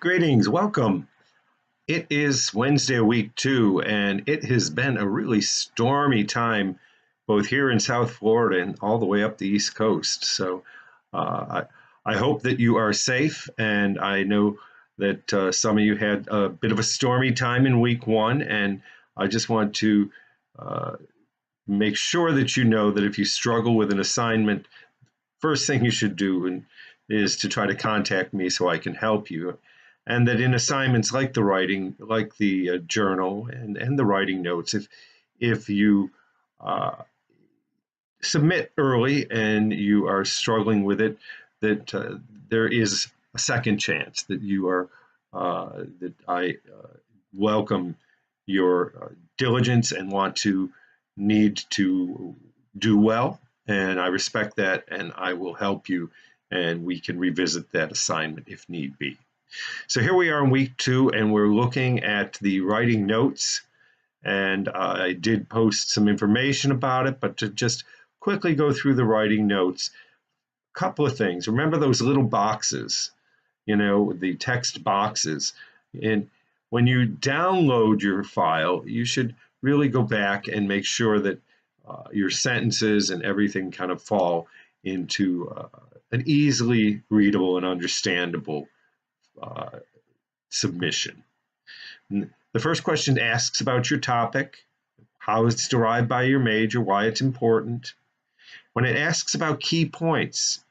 Greetings, welcome. It is Wednesday, week 2, and it has been a really stormy time both here in South Florida and all the way up the East Coast. So I hope that you are safe, and I know that some of you had a bit of a stormy time in week 1, and I just want to uh, make sure that you know that if you struggle with an assignment, first thing you should do is to try to contact me so I can help you. And that in assignments like the writing, like the journal and the writing notes, if you uh, submit early and you are struggling with it, that there is a second chance that you are that I welcome your diligence and need to do well, and I respect that, and I will help you, and we can revisit that assignment if need be. So here we are in week 2, and we're looking at the writing notes, and I did post some information about it, but to just quickly go through the writing notes, a couple of things. Remember those little boxes, the text boxes. And when you download your file, you should really go back and make sure that your sentences and everything kind of fall into an easily readable and understandable submission. The first question asks about your topic, how it's derived by your major, why it's important. When it asks about key points,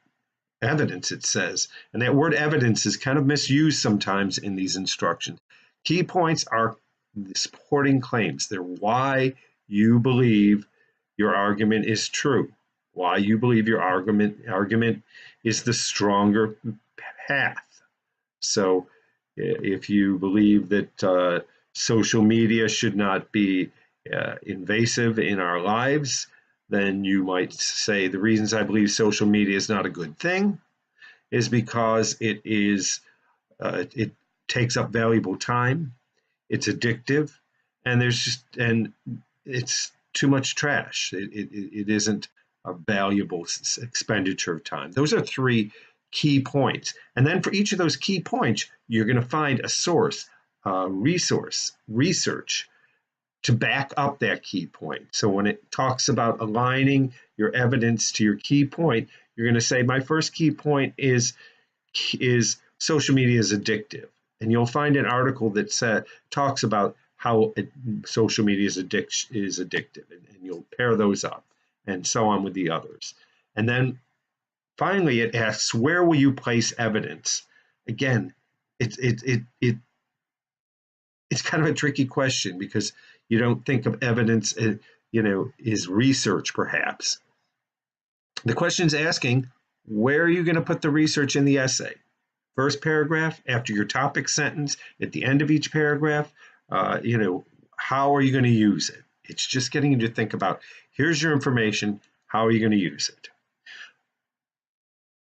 evidence, it says, and that word evidence is kind of misused sometimes in these instructions. Key points are the supporting claims. They're why you believe your argument is true, why you believe your argument is the stronger path. So if you believe that social media should not be invasive in our lives, then you might say the reasons I believe social media is not a good thing is because it takes up valuable time, it's addictive, and it's too much trash. It isn't a valuable expenditure of time. Those are 3 key points. And then for each of those key points, you're going to find a source, research to back up that key point. So when it talks about aligning your evidence to your key point, you're going to say, my first key point is social media is addictive. And you'll find an article that talks about how social media is addictive, and you'll pair those up, and so on with the others. And then finally, it asks, where will you place evidence? Again, it's kind of a tricky question because you don't think of evidence, is research perhaps. The question's asking, where are you going to put the research in the essay? First paragraph, after your topic sentence, at the end of each paragraph, how are you going to use it? It's just getting you to think about, here's your information, how are you going to use it?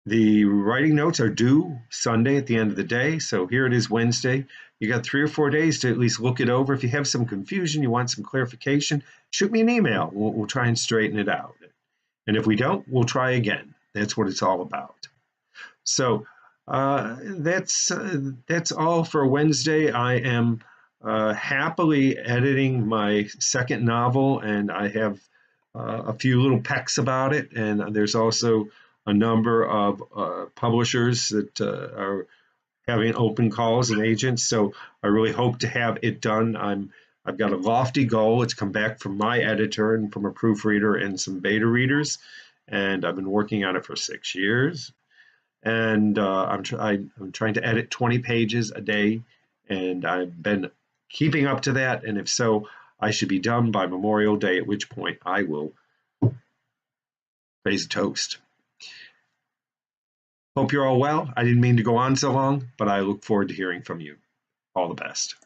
The writing notes are due Sunday at the end of the day. So here it is Wednesday. You got 3 or 4 days to at least look it over. If you have some confusion, you want some clarification, shoot me an email. We'll try and straighten it out. And if we don't, we'll try again. That's what it's all about. So that's all for Wednesday. I am happily editing my second novel, and I have a few little pecks about it. And there's also a number of publishers that are having open calls and agents. So I really hope to have it done. I've got a lofty goal. It's come back from my editor and from a proofreader and some beta readers. And I've been working on it for 6 years. And I'm trying to edit 20 pages a day. And I've been keeping up to that. And if so, I should be done by Memorial Day, at which point I will raise a toast. Hope you're all well. I didn't mean to go on so long, but I look forward to hearing from you. All the best.